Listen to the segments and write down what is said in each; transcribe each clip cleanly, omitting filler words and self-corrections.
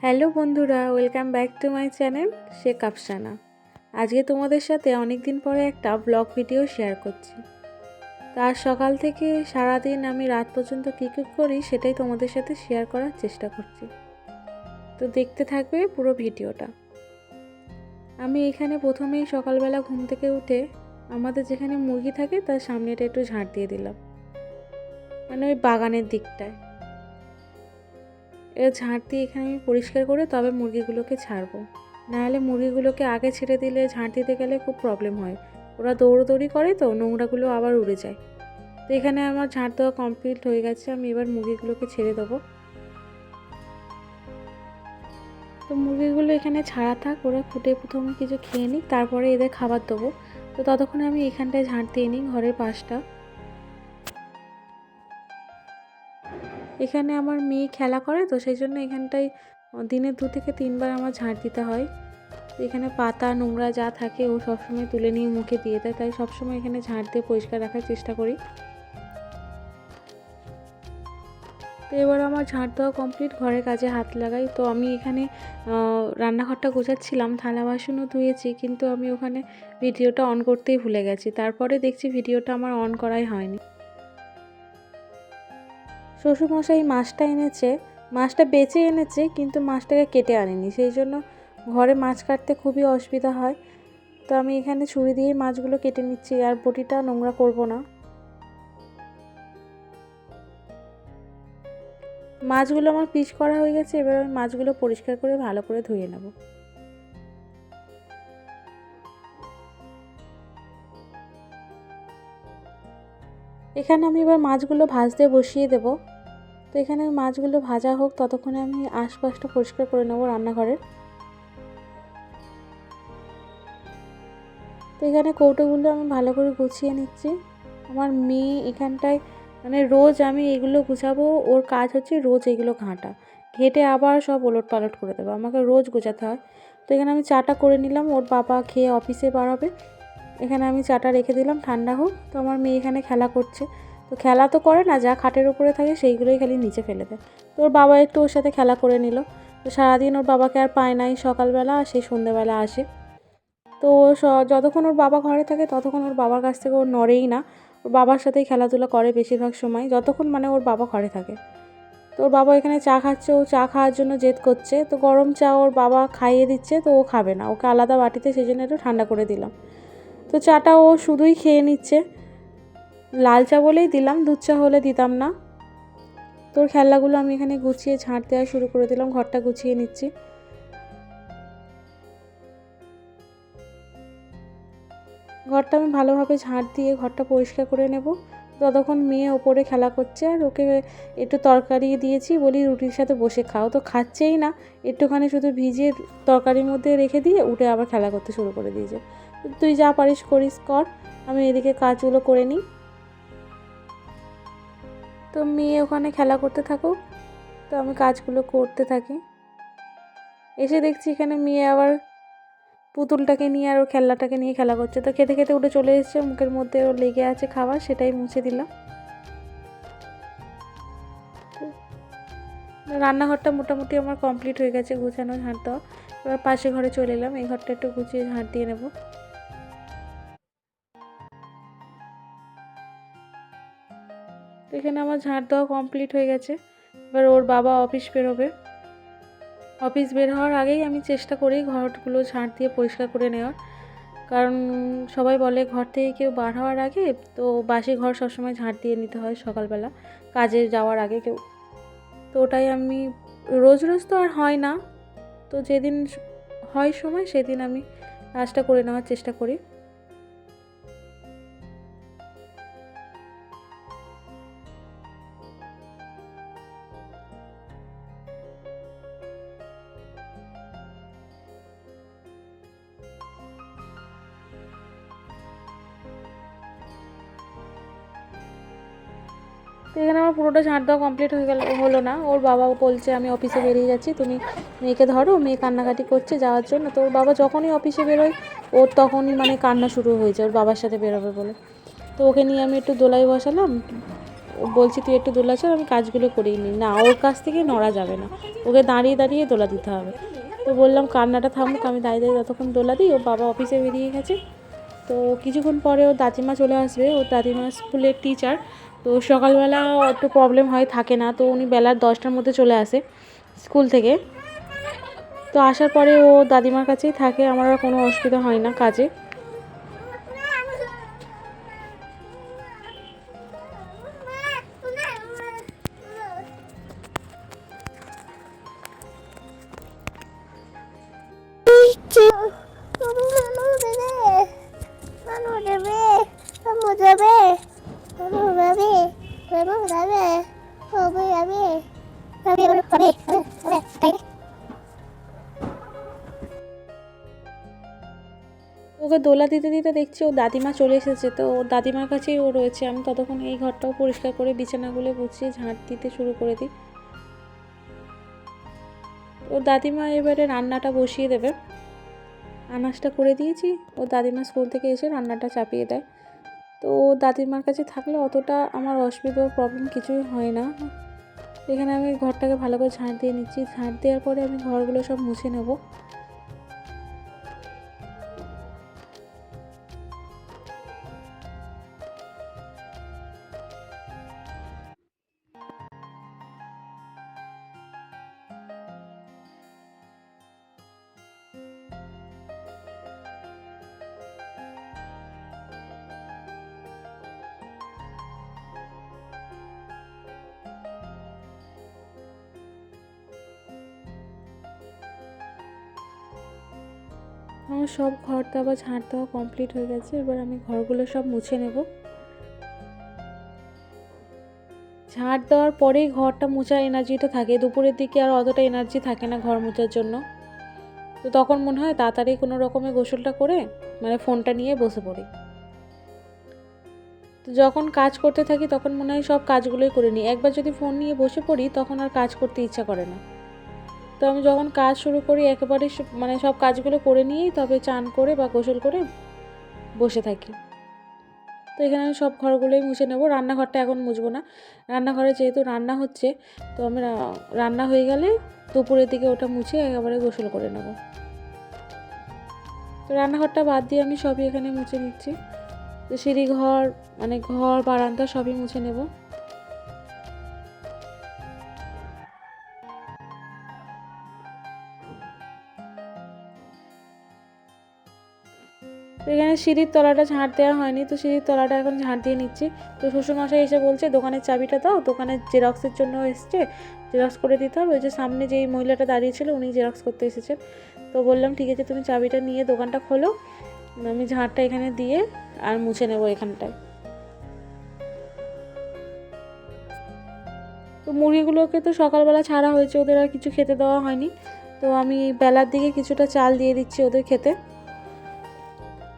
Hello বন্ধুরা, welcome back to my channel Sheikh Afsana. আজকে তোমাদের সাথে অনেক দিন পরে একটা ব্লগ ভিডিও শেয়ার করছি। তার সকাল থেকে সারাদিন আমি রাত পর্যন্ত কী কী করি সেটাই তোমাদের সাথে শেয়ার করার চেষ্টা করছি। তো দেখতে থাকবে পুরো ভিডিওটা। আমি এখানে প্রথমেই সকালবেলা ঘুম থেকে উঠে আমাদের যেখানে মুরগি থাকে তার সামনেটা একটু ঝাঁট দিয়ে দিলাম, মানে ওই বাগানের দিকটায়। এবার ঝাঁট দিয়ে এখানে আমি পরিষ্কার করে তবে মুরগিগুলোকে ছাড়বো, নাহলে মুরগিগুলোকে আগে ছেড়ে দিলে ঝাঁট দিতে গেলে খুব প্রবলেম হয়। ওরা দৌড়োদৌড়ি করে তো নোংরাগুলো আবার উড়ে যায়। তো এখানে আমার ঝাঁট দেওয়া কমপ্লিট হয়ে গেছে, আমি এবার মুরগিগুলোকে ছেড়ে দেবো। তো মুরগিগুলো এখানে ছাড়া থাক, ওরা ফুটে প্রথমে কিছু খেয়ে নিই, তারপরে এদের খাবার দেবো। তো ততক্ষণে আমি এখানটায় ঝাঁট দিয়ে নিই ঘরের পাশটা। এখানে আমার মেয়ে খেলা করে তো সেই জন্য এখানটায় দিনে 2 থেকে 3 বার আমার ঝাঁট দিতে হয়। এখানে পাতা নোংরা যা থাকে ও সবসময় তুলে নিয়ে মুখে দিয়ে দেয়, তাই সবসময় এখানে ঝাঁট দিয়ে পরিষ্কার রাখার চেষ্টা করি। তো এবার আমার ঝাঁট দেওয়া কমপ্লিট, ঘরের কাজে হাত লাগাই। তো আমি এখানে রান্নাঘরটা গোছাচ্ছিলাম, থালা বাসনও ধুয়েছি, কিন্তু আমি ওখানে ভিডিওটা অন করতেই ভুলে গেছি। তারপরে দেখছি ভিডিওটা আমার অন করাই হয়নি। শ্বশুরমশাই মাছটা এনেছে, মাছটা বেঁচে এনেছে, কিন্তু মাছটাকে কেটে আনেনি, সেই জন্য ঘরে মাছ কাটতে খুবই অসুবিধা হয়। তো আমি এখানে ছুরি দিয়ে মাছগুলো কেটে নিচ্ছি, আর বটিটা নোংরা করব না। মাছগুলো আমার পিস করা হয়ে গেছে, এবার আমি মাছগুলো পরিষ্কার করে ভালো করে ধুয়ে নেব। এখানে আমি এবার মাছগুলো ভাজতে বসিয়ে দেব। তো এখানে মাছগুলো ভাজা হোক, ততক্ষণে আমি আশপাশটা পরিষ্কার করে নেব রান্নাঘরের। তো এখানে কৌটোগুলো আমি ভালো করে গুছিয়ে নিচ্ছি। আমার মেয়ে এখানটায় মানে রোজ আমি এগুলো গুছাবো, ওর কাজ হচ্ছে রোজ এগুলো ঘাঁটা, ঘেঁটে আবার সব ওলট পালট করে দেবো, আমাকে রোজ গোছাতে হয়। তো এখানে আমি চাটা করে নিলাম, ওর বাবা খেয়ে অফিসে বার হবে। এখানে আমি চাটা রেখে দিলাম ঠান্ডা হোক। তো আমার মেয়ে এখানে খেলা করছে, তো খেলা তো করে না, যা খাটের উপরে থাকে সেইগুলোই খালি নিচে ফেলে দেয়। তো ওর বাবা একটু ওর সাথে খেলা করে নিল। তো সারাদিন ওর বাবাকে আর পায় নাই, সকালবেলা আর সেই সন্ধ্যেবেলা আসে। তো যতক্ষণ ওর বাবা ঘরে থাকে ততক্ষণ ওর বাবার কাছ থেকে ও নড়েই না, ওর বাবার সাথেই খেলাধুলা করে বেশিরভাগ সময়, যতক্ষণ মানে ওর বাবা ঘরে থাকে। তো ওর বাবা এখানে চা খাচ্ছে, ও চা খাওয়ার জন্য জেদ করছে। তো গরম চা ওর বাবা খাইয়ে দিচ্ছে, তো ও খাবে না, ওকে আলাদা বাটিতে সেই জন্য একটু ঠান্ডা করে দিলাম। তো চাটা ও শুধুই খেয়ে নিচ্ছে, লাল চা বলেই দিলাম, দুধ চা হলে দিতাম না। তোর খেলনাগুলো আমি এখানে গুছিয়ে ঝাঁট দেওয়া শুরু করে দিলাম, ঘরটা গুছিয়ে নিচ্ছি। ঘরটা আমি ভালোভাবে ঝাঁট দিয়ে ঘরটা পরিষ্কার করে নেব। ততক্ষণ মেয়ে ওপরে খেলা করছে, আর ওকে একটু তরকারি দিয়েছি, বলি রুটির সাথে বসে খাও, তো খাচ্ছেই না। একটুখানি শুধু ভিজিয়ে তরকারির মধ্যে রেখে দিয়ে উঠে আবার খেলা করতে শুরু করে দিয়েছে। তুই যা পারিস করিস কর, আমি এদিকে কাজগুলো করে নিই। তো মেয়ে ওখানে খেলা করতে থাকুক, তো আমি কাজগুলো করতে থাকি। এসে দেখছি এখানে মেয়ে আবার পুতুলটাকে নিয়ে আর ওর খেলনাটাকে নিয়ে খেলা করছে। তো খেতে খেতে উঠে চলে এসেছে, মুখের মধ্যে ওর লেগে আছে খাবার, সেটাই মুছে দিলাম। রান্নাঘরটা মোটামুটি আমার কমপ্লিট হয়ে গেছে গুছানো, ঝাঁট দেওয়া। এবার পাশে ঘরে চলে এলাম, এই ঘরটা একটু গুছিয়ে ঝাঁট দিয়ে নেব। তো এখানে আমার ঝাঁট দেওয়া কমপ্লিট হয়ে গেছে। এবার ওর বাবা অফিস বেরোবে, অফিস বের হওয়ার আগেই আমি চেষ্টা করি ঘরগুলো ঝাঁট দিয়ে পরিষ্কার করে নেওয়ার। কারণ সবাই বলে ঘর থেকে কেউ বার হওয়ার আগে তো বাসি ঘর সবসময় ঝাঁট দিয়ে নিতে হয় সকালবেলা কাজে যাওয়ার আগে কেউ। তো ওটাই আমি রোজ রোজ তো আর হয় না, তো যেদিন হয় সময় সেদিন আমি কাজটা করে নেওয়ার চেষ্টা করি। তো এখানে আমার পুরোটা ঝাঁট দেওয়া কমপ্লিট হলো না, ওর বাবা বলছে আমি অফিসে বেরিয়ে যাচ্ছি, তুমি মেয়েকে ধরো, মেয়ে কান্নাকাটি করছে যাওয়ার জন্য। তো ওর বাবা যখনই অফিসে বেরোয় ওর তখনই মানে কান্না শুরু হয়ে যায় ওর বাবার সাথে বেরোবে বলে। তো ওকে নিয়ে আমি একটু দোলায় বসালাম, বলছি তুই একটু দোলা চল, আমি কাজগুলো করিয়ে নিই। না, ওর কাছ থেকে নড়া যাবে না, ওকে দাঁড়িয়ে দাঁড়িয়ে দোলা দিতে হবে। তো বললাম কান্নাটা থামুক, আমি দাঁড়িয়ে দাঁড়িয়ে ততক্ষণ দোলা দিই। ও বাবা অফিসে বেরিয়ে গেছে। তো কিছুক্ষণ পরে ওর দাদিমা চলে আসবে। ওর দাদিমা স্কুলের টিচার, তো সকালবেলা একটু প্রবলেম হয়, থাকে না। তো উনি বেলার 10টার মধ্যে চলে আসে স্কুল থেকে। তো আসার পরে ও দাদিমার কাছেই থাকে, আমার আর কোনো অসুবিধা হয় না কাজে। ওকে দোলা দিতে দিতে দেখছি ও দাদিমা চলে এসেছে। তো ওর দাদিমার কাছেই ও রয়েছে। আমি ততক্ষণ এই ঘরটাও পরিষ্কার করে বিছানাগুলো গুছিয়ে ঝাঁট দিতে শুরু করে দিই। ওর দাদিমা এবারে রান্নাটা বসিয়ে দেবে। আনাজটা করে দিয়েছি, ও দাদিমা স্কুল থেকে এসে রান্নাটা চাপিয়ে দেয়। তো ও দাদিমার কাছে থাকলে অতটা আমার অসুবিধা প্রবলেম কিছুই হয় না। এখানে আমি ঘরটাকে ভালো করে ঝাঁট দিয়ে নিচ্ছি। ঝাঁট দেওয়ার পরে আমি ঘরগুলো সব মুছে নেব। আমার সব ঘর দেওয়া ঝাঁট দেওয়া কমপ্লিট হয়ে গেছে। এবার আমি ঘরগুলো সব মুছে নেব। ঝাঁট দেওয়ার পরেই ঘরটা মোছার এনার্জিটা থাকে, দুপুরের দিকে আর অতটা এনার্জি থাকে না ঘর মোছার জন্য। তো তখন মনে হয় তাড়াতাড়ি কোনো রকমের গোসলটা করে মানে ফোনটা নিয়ে বসে পড়ি। তো যখন কাজ করতে থাকি তখন মনে হয় সব কাজগুলোই করে নিই। একবার যদি ফোন নিয়ে বসে পড়ি তখন আর কাজ করতে ইচ্ছা করে না। তো আমি যখন কাজ শুরু করি একেবারে মানে সব কাজগুলো করে নিয়েই তবে চান করে বা গোসল করে বসে থাকি। তো এখানে আমি সব ঘরগুলোই মুছে নেব। রান্নাঘরটা এখন মুছবো না, রান্নাঘরে যেহেতু রান্না হচ্ছে, তো আমি রান্না হয়ে গেলে দুপুরের দিকে ওটা মুছে একেবারে গোসল করে নেব। তো রান্নাঘরটা বাদ দিয়ে আমি সবই এখানে মুছে নিচ্ছি। তো সিঁড়ি ঘর মানে ঘর বারান্দা সবই মুছে নেব। তো এখানে সিঁড়ির তলাটা ঝাঁট দেওয়া হয়নি, তো সিঁড়ির তলাটা এখন ঝাঁট দিয়ে নিচ্ছি। তো শ্বশুরমশাই এসে বলছে দোকানের চাবিটা দাও, দোকানের জেরক্সের জন্য এসছে, জেরক্স করে দিতে হবে। ওই যে সামনে যেই মহিলাটা দাঁড়িয়েছিল উনি জেরক্স করতে এসেছেন। তো বললাম ঠিক আছে তুমি চাবিটা নিয়ে দোকানটা খোলো, আমি ঝাঁটটা এখানে দিয়ে আর মুছে নেবো এখানটায়। তো মুরগিগুলোকে তো সকালবেলা ছাড়া হয়েছে, ওদের আর কিছু খেতে দেওয়া হয়নি। তো আমি বেলার দিকে কিছুটা চাল দিয়ে দিচ্ছি ওদের খেতে।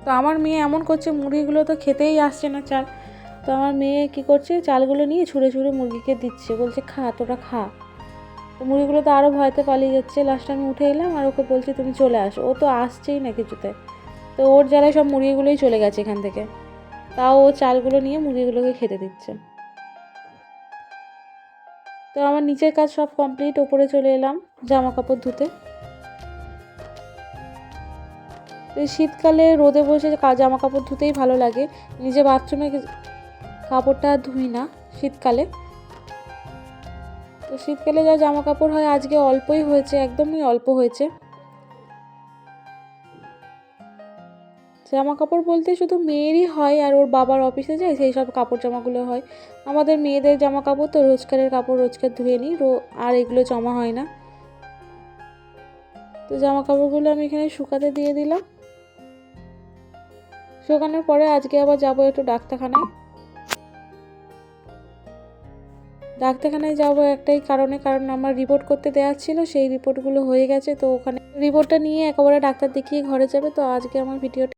তো আমার মেয়ে এমন করছে, মুরগিগুলো তো খেতেই আসছে না চাল। তো আমার মেয়ে কী করছে, চালগুলো নিয়ে ছুঁড়ে ছুঁড়ে মুরগিকে দিচ্ছে, বলছে খা তোরা খা। তো মুরগিগুলো তো আরও ভয়তে পালিয়ে যাচ্ছে। লাস্টে আমি উঠে এলাম আর ওকে বলছি তুমি চলে আসো, ও তো আসছেই না কিছুতে। তো ওর জ্বালায় সব মুরগিগুলোই চলে গেছে এখান থেকে। তাও ও চালগুলো নিয়ে মুরগিগুলোকে খেতে দিচ্ছে। তো আমার নিচের কাজ সব কমপ্লিট, ওপরে চলে এলাম জামা কাপড় ধুতে। তো এই শীতকালে রোদে বসে জামা কাপড় ধুতেই ভালো লাগে। নিজে বাথরুমে কাপড়টা ধুই না শীতকালে। তো শীতকালে যা জামা কাপড় হয় আজকে অল্পই হয়েছে, একদমই অল্প হয়েছে। জামা কাপড় বলতে শুধু মেয়েরই হয়, আর ওর বাবার অফিসে যায় সেই সব কাপড় জামাগুলো হয়। আমাদের মেয়েদের জামা কাপড় তো রোজকারের কাপড় রোজকার ধুয়ে নিই, আর এগুলো জমা হয় না। তো জামা কাপড়গুলো আমি এখানে শুকাতে দিয়ে দিলাম। শুকানোর পরে আজকে আবার যাবো একটু ডাক্তারখানায়। ডাক্তারখানায় যাবো একটাই কারণে, কারণ আমার রিপোর্ট করতে দেওয়া ছিল, সেই রিপোর্টগুলো হয়ে গেছে। তো ওখানে রিপোর্টটা নিয়ে একেবারে ডাক্তার দেখিয়ে ঘরে যাবে। তো আজকে আমার ভিডিওটা